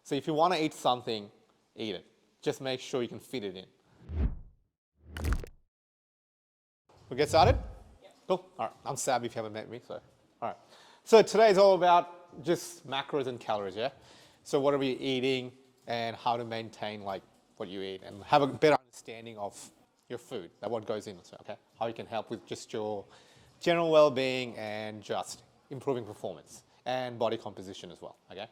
So if you want to eat something, eat it. Just make sure you can fit it in. We get started? Yeah. Cool. All right. I'm Sab if you haven't met me. So, all right. So today is all about just macros and calories, yeah? So what are we eating and how to maintain like what you eat and have a better understanding of your food, that what goes in, so, okay? How you can help with just your general well-being and just improving performance and body composition as well, okay?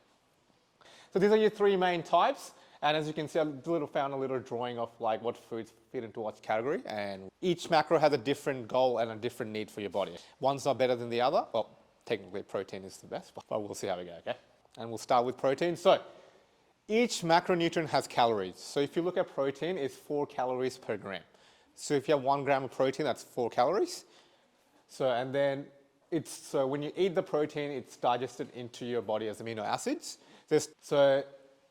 So these are your three main types. And as you can see, I found a little drawing of like what foods fit into what category. And each macro has a different goal and a different need for your body. One's not better than the other. Well, technically protein is the best, but we'll see how we go, okay? And we'll start with protein. So each macronutrient has calories. So if you look at protein, it's 4 calories per gram. So if you have 1 gram of protein, that's 4 calories. So, and then so when you eat the protein, it's digested into your body as amino acids. So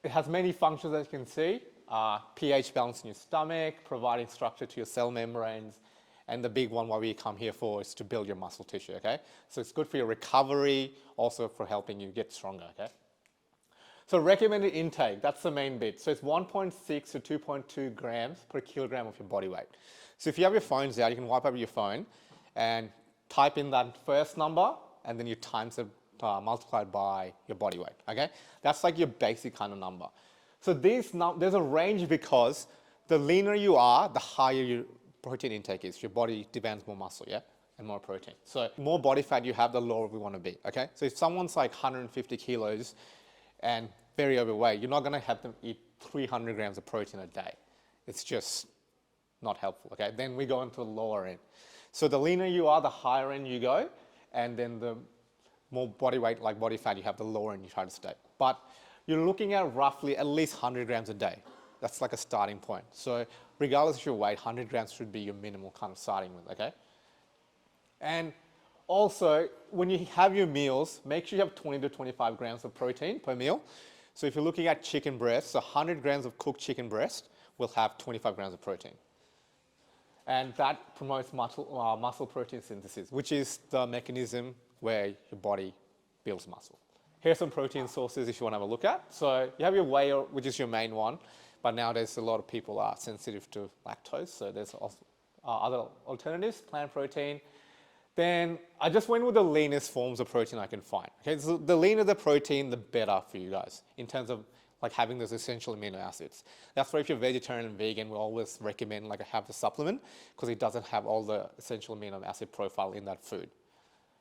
it has many functions, as you can see. pH balance in your stomach, providing structure to your cell membranes, and the big one what we come here for is to build your muscle tissue, okay? So it's good for your recovery, also for helping you get stronger, okay? So recommended intake, that's the main bit. So it's 1.6 to 2.2 grams per kilogram of your body weight. So if you have your phones out, you can wipe up your phone and type in that first number, and then you times it multiplied by your body weight, okay? That's like your basic kind of number. So there's a range because the leaner you are, the higher your protein intake is. Your body demands more muscle, yeah? And more protein. So more body fat you have, the lower we want to be, okay? So if someone's like 150 kilos and very overweight, you're not going to have them eat 300 grams of protein a day. It's just not helpful, okay? Then we go into the lower end. So the leaner you are, the higher end you go, and then the more body weight, like body fat you have, the lower end you try to stay. But you're looking at roughly at least 100 grams a day. That's like a starting point. So regardless of your weight, 100 grams should be your minimal kind of starting with, okay? And also, when you have your meals, make sure you have 20 to 25 grams of protein per meal. So if you're looking at chicken breast, so 100 grams of cooked chicken breast will have 25 grams of protein. And that promotes muscle protein synthesis, which is the mechanism where your body builds muscle. Here's some protein sources if you want to have a look at. So you have your whey, which is your main one, but nowadays a lot of people are sensitive to lactose, so there's also other alternatives, plant protein. Then I just went with the leanest forms of protein I can find. Okay, so the leaner the protein, the better for you guys in terms of like having those essential amino acids. That's why if you're vegetarian and vegan, we always recommend like have the supplement because it doesn't have all the essential amino acid profile in that food.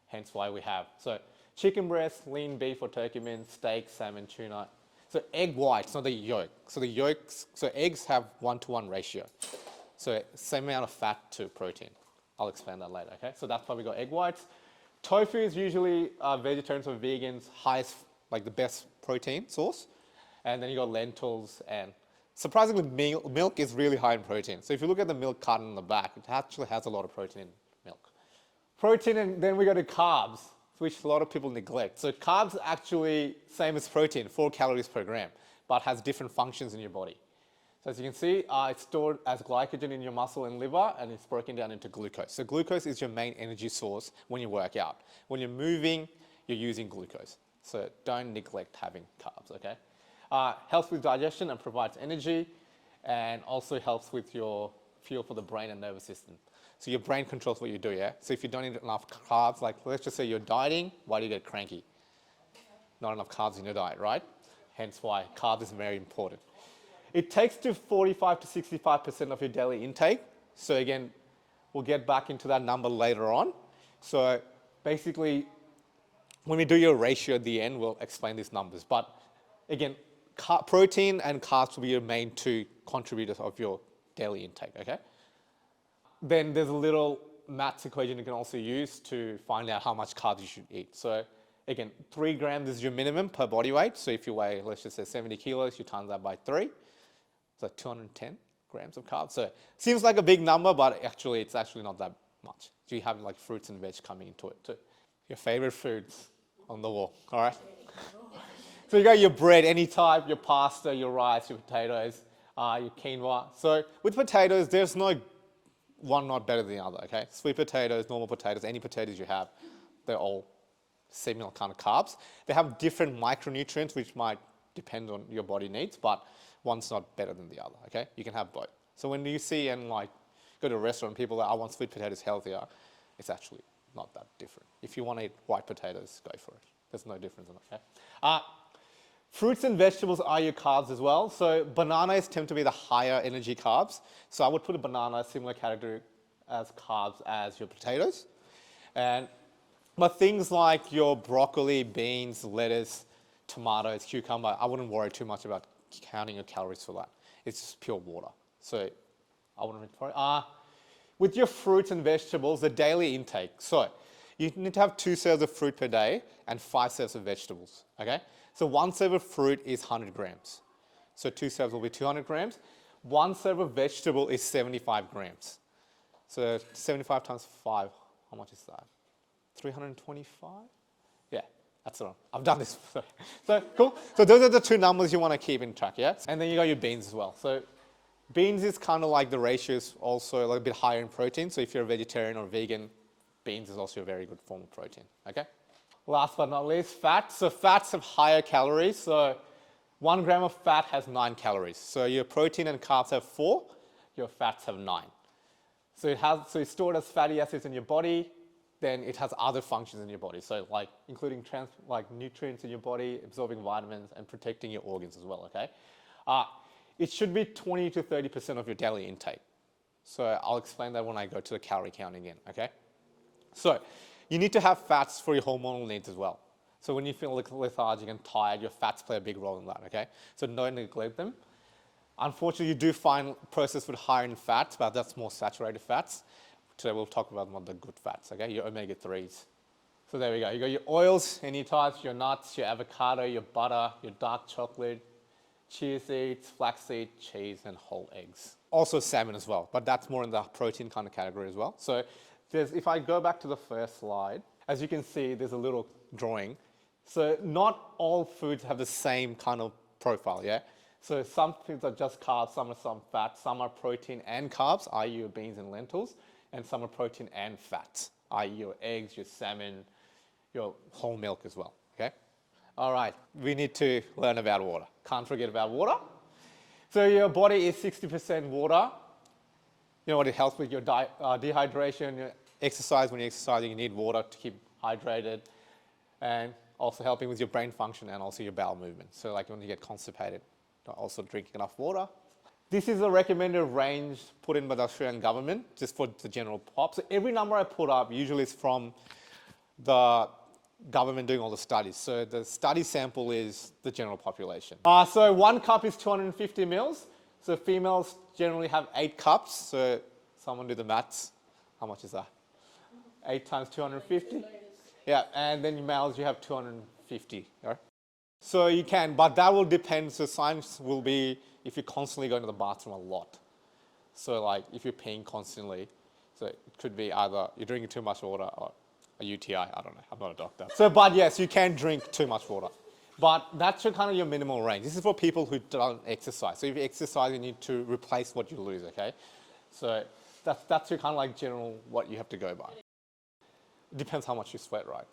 Hence why we have. So chicken breast, lean beef or turkey mince, steak, salmon, tuna. So egg whites, not the yolk. So eggs have 1-to-1 ratio. So same amount of fat to protein. I'll explain that later, okay? So that's why we got egg whites. Tofu is usually vegetarians or vegans' highest, like the best protein source. And then you got lentils and surprisingly milk is really high in protein. So if you look at the milk carton in the back, it actually has a lot of protein in milk. Protein, and then we go to carbs, which a lot of people neglect. So carbs actually same as protein, 4 calories per gram, but has different functions in your body. So as you can see, it's stored as glycogen in your muscle and liver, and it's broken down into glucose. So glucose is your main energy source when you work out. When you're moving, you're using glucose. So don't neglect having carbs, okay? Helps with digestion and provides energy, and also helps with your fuel for the brain and nervous system. So your brain controls what you do, yeah? So if you don't eat enough carbs, like let's just say you're dieting, why do you get cranky? Not enough carbs in your diet, right? Hence why carbs is very important. It takes to 45 to 65% of your daily intake. So again, we'll get back into that number later on. So basically, when we do your ratio at the end, we'll explain these numbers. But again, protein and carbs will be your main 2 contributors of your daily intake, okay? Then there's a little maths equation you can also use to find out how much carbs you should eat. So again, 3 grams is your minimum per body weight. So if you weigh, let's just say 70 kilos, you times that by 3. So 210 grams of carbs. So it seems like a big number, but actually it's actually not that much. So you have like fruits and veg coming into it too. Your favorite foods on the wall, all right? So you got your bread, any type, your pasta, your rice, your potatoes, your quinoa. So with potatoes, there's no one not better than the other, okay? Sweet potatoes, normal potatoes, any potatoes you have, they're all similar kind of carbs. They have different micronutrients which might depends on your body needs, but one's not better than the other, okay? You can have both. So when you see and like go to a restaurant, people are, I want sweet potatoes healthier, it's actually not that different. If you want to eat white potatoes, go for it. There's no difference in it, okay? Fruits and vegetables are your carbs as well. So bananas tend to be the higher energy carbs. So I would put a banana a similar category as carbs as your potatoes. But things like your broccoli, beans, lettuce, tomatoes, cucumber, I wouldn't worry too much about counting your calories for that. It's just pure water. So I wouldn't worry. With your fruits and vegetables, the daily intake. So you need to have 2 serves of fruit per day and 5 serves of vegetables, okay? So 1 serve of fruit is 100 grams. So 2 serves will be 200 grams. 1 serve of vegetable is 75 grams. So 75 times 5, how much is that? 325? Yeah, that's the one. I've done this. So cool. So those are the 2 numbers you want to keep in track, yeah? And then you got your beans as well. So beans is kind of like the ratio is also a little bit higher in protein. So if you're a vegetarian or vegan, beans is also a very good form of protein, okay? Last but not least, fats. So fats have higher calories. So 1 gram of fat has 9 calories. So your protein and carbs have 4, your fats have 9. So it's stored as fatty acids in your body, then it has other functions in your body. So like including nutrients in your body, absorbing vitamins, and protecting your organs as well, okay? It should be 20 to 30% of your daily intake. So I'll explain that when I go to the calorie count again, okay? So you need to have fats for your hormonal needs as well. So when you feel lethargic and tired, your fats play a big role in that, okay? So don't neglect them. Unfortunately, you do find processed food higher in fats, but that's more saturated fats. Today we'll talk about the good fats, okay? Your omega-3s. So there we go. You got your oils, any types, your nuts, your avocado, your butter, your dark chocolate, chia seeds, flaxseed, cheese, and whole eggs. Also salmon as well, but that's more in the protein kind of category as well. So if I go back to the first slide, as you can see, there's a little drawing. So not all foods have the same kind of profile, yeah? So some foods are just carbs, some are fat, some are protein and carbs, i.e. your beans and lentils, and some are protein and fats, i.e. your eggs, your salmon, your whole milk as well, okay? All right, we need to learn about water. Can't forget about water. So your body is 60% water. You know what, it helps with your dehydration, your exercise. When you're exercising, you need water to keep hydrated, and also helping with your brain function and also your bowel movement. So like when you get constipated, also drinking enough water. This is a recommended range put in by the Australian government, just for the general pop. So every number I put up usually is from the government doing all the studies. So the study sample is the general population. So 1 cup is 250 mils. So females generally have 8 cups. So someone do the maths. How much is that? 8 times 250? Yeah, and then males, you have 250. Right? So you can, but that will depend. So science will be if you're constantly going to the bathroom a lot. So like if you're peeing constantly, so it could be either you're drinking too much water or a UTI. I don't know. I'm not a doctor. So, but yes, you can drink too much water. But that's your kind of your minimal range. This is for people who don't exercise. So if you exercise, you need to replace what you lose, okay? So that's your kind of like general what you have to go by. It depends how much you sweat, right?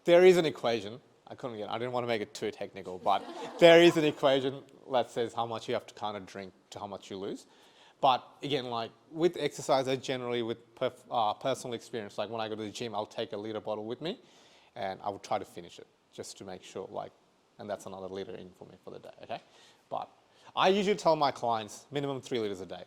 There is an equation. I didn't want to make it too technical, but there is an equation that says how much you have to kind of drink to how much you lose. But again, like with exercise, I generally, with personal experience, like when I go to the gym, I'll take a liter bottle with me and I will try to finish it just to make sure, like, and that's another liter in for me for the day, okay? But I usually tell my clients minimum 3 liters a day.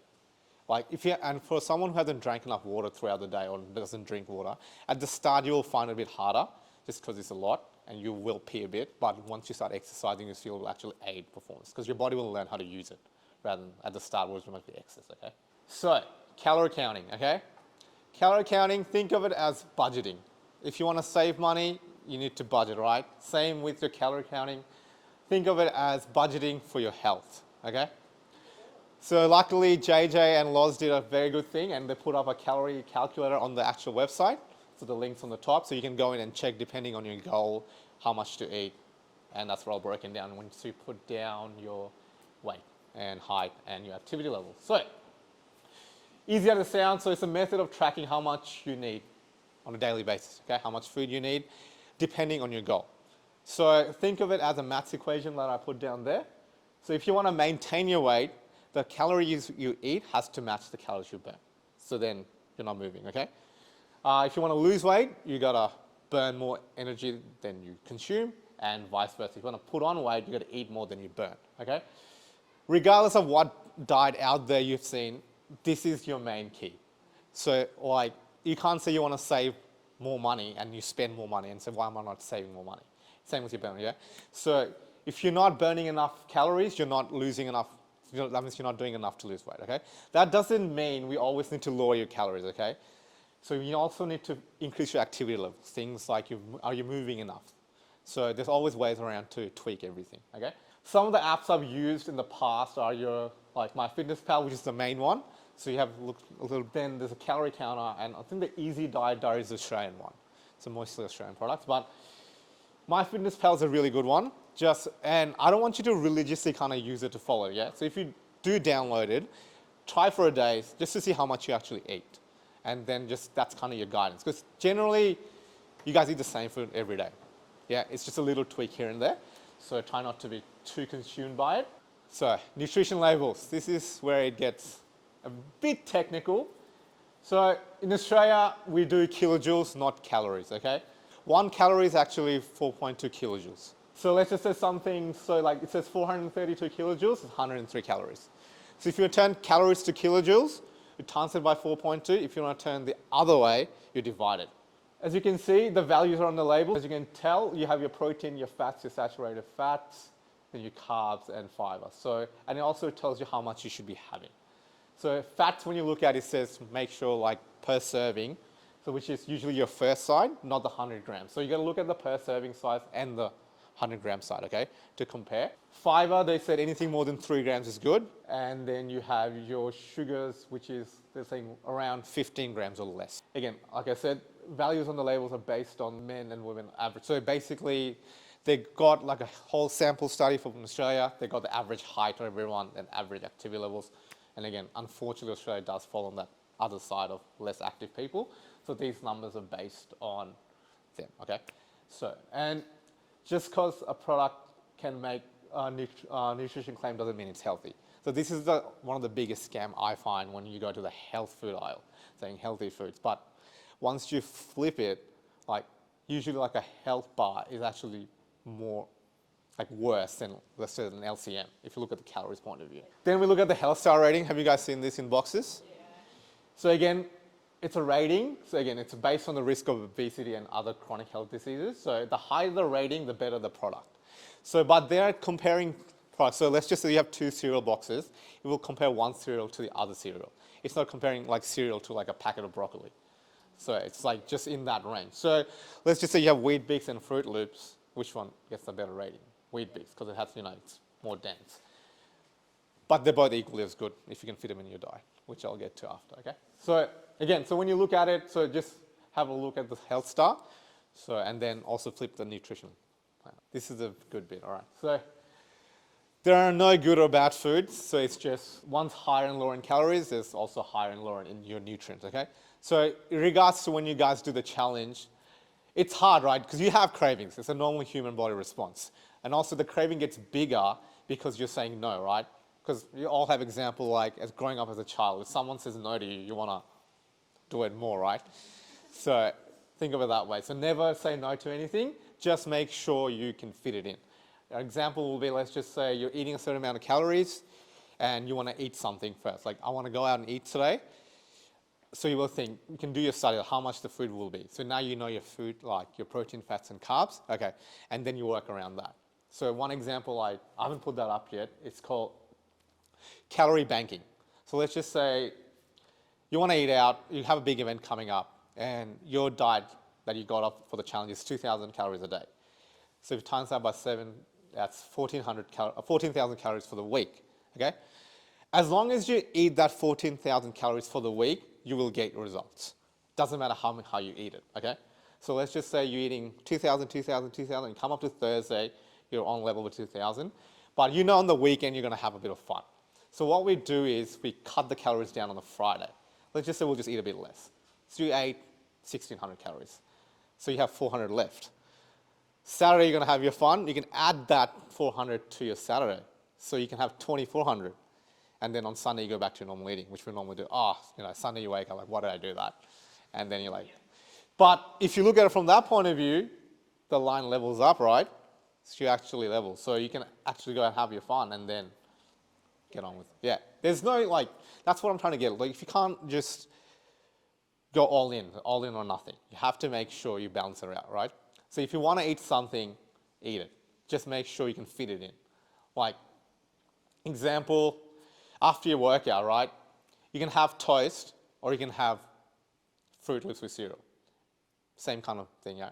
Like and for someone who hasn't drank enough water throughout the day or doesn't drink water, at the start you will find it a bit harder just because it's a lot and you will pee a bit, but once you start exercising, you see it will actually aid performance because your body will learn how to use it rather than at the start where it might be excess, okay? So, calorie counting, okay? Calorie counting, think of it as budgeting. If you want to save money, you need to budget, right? Same with your calorie counting. Think of it as budgeting for your health, okay? So luckily, JJ and Loz did a very good thing and they put up a calorie calculator on the actual website. So the link's on the top, so you can go in and check depending on your goal, how much to eat. And that's all broken down once you put down your weight and height and your activity level. So, easier to sound, so it's a method of tracking how much you need on a daily basis, okay? How much food you need, depending on your goal. So think of it as a maths equation that I put down there. So if you want to maintain your weight, the calories you eat has to match the calories you burn. So then you're not moving, okay? If you want to lose weight, you gotta burn more energy than you consume, and vice versa. If you want to put on weight, you gotta eat more than you burn, okay? Regardless of what diet out there you've seen, this is your main key. So like, you can't say you want to save more money and you spend more money and say, why am I not saving more money? Same with your burning, yeah? So if you're not burning enough calories, you're not losing enough, that means you're not doing enough to lose weight, okay? That doesn't mean we always need to lower your calories, okay? So you also need to increase your activity levels. Things like, are you moving enough? So there's always ways around to tweak everything, okay? Some of the apps I've used in the past are like MyFitnessPal, which is the main one. So you have a little, then there's a calorie counter, and I think the Easy Diet Diary is the Australian one. It's a mostly Australian product, but MyFitnessPal is a really good one. And I don't want you to religiously kind of use it to follow, yeah? So if you do download it, try for a day just to see how much you actually eat. And then that's kind of your guidance. Because generally, you guys eat the same food every day. Yeah, it's just a little tweak here and there. So try not to be too consumed by it. So nutrition labels, this is where it gets a bit technical. So in Australia, we do kilojoules, not calories, okay? 1 calorie is actually 4.2 kilojoules. So let's just say something, so like it says 432 kilojoules, it's 103 calories. So if you turn calories to kilojoules, you times it by 4.2. If you want to turn the other way, you divide it. As you can see, the values are on the label. As you can tell, you have your protein, your fats, your saturated fats, then your carbs and fiber. So, and it also tells you how much you should be having. So fats, when you look at it, says make sure like per serving, so which is usually your first side, not the 100 grams. So you got to look at the per serving size and the 100 gram side, okay, to compare. Fiber, they said anything more than 3 grams is good. And then you have your sugars, which is, they're saying around 15 grams or less. Again, like I said, values on the labels are based on men and women average. So basically, they got like a whole sample study from Australia. They got the average height of everyone and average activity levels. And again, unfortunately, Australia does fall on that other side of less active people. So these numbers are based on them, okay? So, and just because a product can make a nutrition claim doesn't mean it's healthy. So this is one of the biggest scam I find when you go to the health food aisle, saying healthy foods. But once you flip it, like usually like a health bar is actually more like worse than, let's say, an LCM, if you look at the calories point of view. Then we look at the health star rating. Have you guys seen this in boxes? Yeah. So again, it's a rating. So again, it's based on the risk of obesity and other chronic health diseases. So the higher the rating, the better the product. So, but they're comparing products. So let's just say you have 2 cereal boxes. It will compare one cereal to the other cereal. It's not comparing like cereal to like a packet of broccoli. So it's like just in that range. So let's just say you have Wheat Bix and Fruit Loops. Which one gets the better rating? Wheat Bix, because it has, it's more dense. But they're both equally as good if you can fit them in your diet, which I'll get to after, okay? So again, so when you look at it, so just have a look at the health star, so, and then also flip the nutrition plan. This is a good bit, all right? So there are no good or bad foods, so it's just one's higher and lower in calories, there's also higher and lower in your nutrients, okay? So in regards to when you guys do the challenge, it's hard, right? Because you have cravings. It's a normal human body response. And also the craving gets bigger because you're saying no, right? Because you all have example like as growing up as a child, if someone says no to you, you want to do it more, right? So think of it that way. So never say no to anything. Just make sure you can fit it in. An example will be, let's just say you're eating a certain amount of calories and you want to eat something first. Like, I want to go out and eat today. So you will think, you can do your study of how much the food will be. So now you know your food, like your protein, fats, and carbs. Okay, and then you work around that. So one example, I haven't put that up yet. It's called calorie banking. So let's just say you want to eat out, you have a big event coming up, and your diet that you got up for the challenge is 2,000 calories a day. So if you times that by 7, that's 14,000 calories for the week, okay? As long as you eat that 14,000 calories for the week, you will get results. Doesn't matter how you eat it, okay? So let's just say you're eating 2,000, 2,000, 2,000, and come up to Thursday, you're on level with 2,000. But you know on the weekend you're going to have a bit of fun. So what we do is we cut the calories down on the Friday. Let's just say we'll just eat a bit less. So you ate 1,600 calories. So you have 400 left. Saturday, you're going to have your fun. You can add that 400 to your Saturday. So you can have 2,400. And then on Sunday, you go back to your normal eating, which we normally do. Sunday you wake up like, why did I do that? And then you're like, but if you look at it from that point of view, the line levels up, right? So you actually level. So you can actually go and have your fun and then get on with it. Yeah. There's no like, that's what I'm trying to get. Like if you can't just go all in or nothing. You have to make sure you balance it out, right? So if you want to eat something, eat it. Just make sure you can fit it in. Like, example, after your workout, right? You can have toast or you can have Fruit Loops with cereal. Same kind of thing, yeah.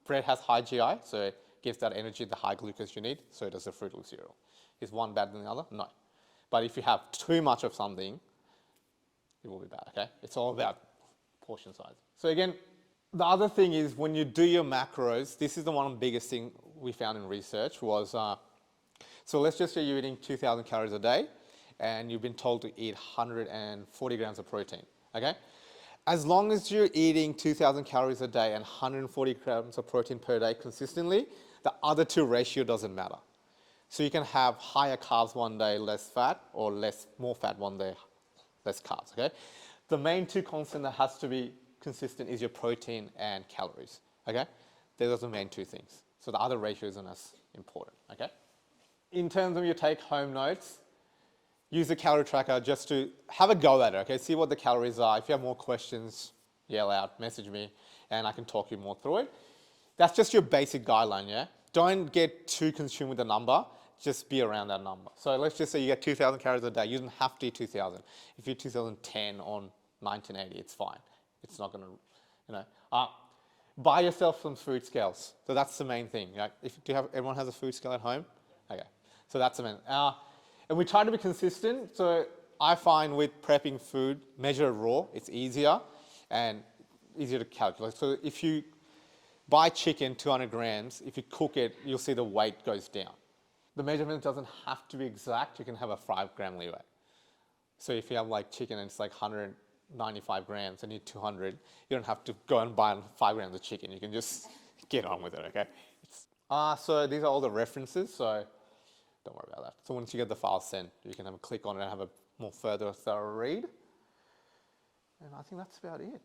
Bread has high GI, so it gives that energy, the high glucose you need, so does the Fruit Loop cereal. Is one better than the other? No. But if you have too much of something, it will be bad, okay? It's all about portion size. So again, the other thing is when you do your macros, this is the one biggest thing we found in research was, so let's just say you're eating 2,000 calories a day and you've been told to eat 140 grams of protein, okay? As long as you're eating 2,000 calories a day and 140 grams of protein per day consistently, the other two ratio doesn't matter. So you can have higher carbs one day, less fat, or more fat one day, less carbs, okay? The main two constants that has to be consistent is your protein and calories, okay? Those are the main two things. So the other ratio isn't as important, okay? In terms of your take-home notes, use the calorie tracker just to have a go at it, okay? See what the calories are. If you have more questions, yell out, message me, and I can talk you more through it. That's just your basic guideline, yeah? Don't get too consumed with the number. Just be around that number. So let's just say you get 2,000 calories a day. You don't have to eat 2,000. If you eat 2,010 on 1980, it's fine. It's not going to, buy yourself some food scales. So that's the main thing. Like, everyone has a food scale at home? Okay. So that's the main. And we try to be consistent. So I find with prepping food, measure it raw. It's easier and easier to calculate. So if you buy chicken, 200 grams, if you cook it, you'll see the weight goes down. The measurement doesn't have to be exact. You can have a 5-gram leeway. So if you have like chicken and it's like 195 grams and you need 200, you don't have to go and buy 5 grams of chicken. You can just get on with it, okay? So these are all the references, so don't worry about that. So once you get the file sent, you can have a click on it and have a more thorough read. And I think that's about it.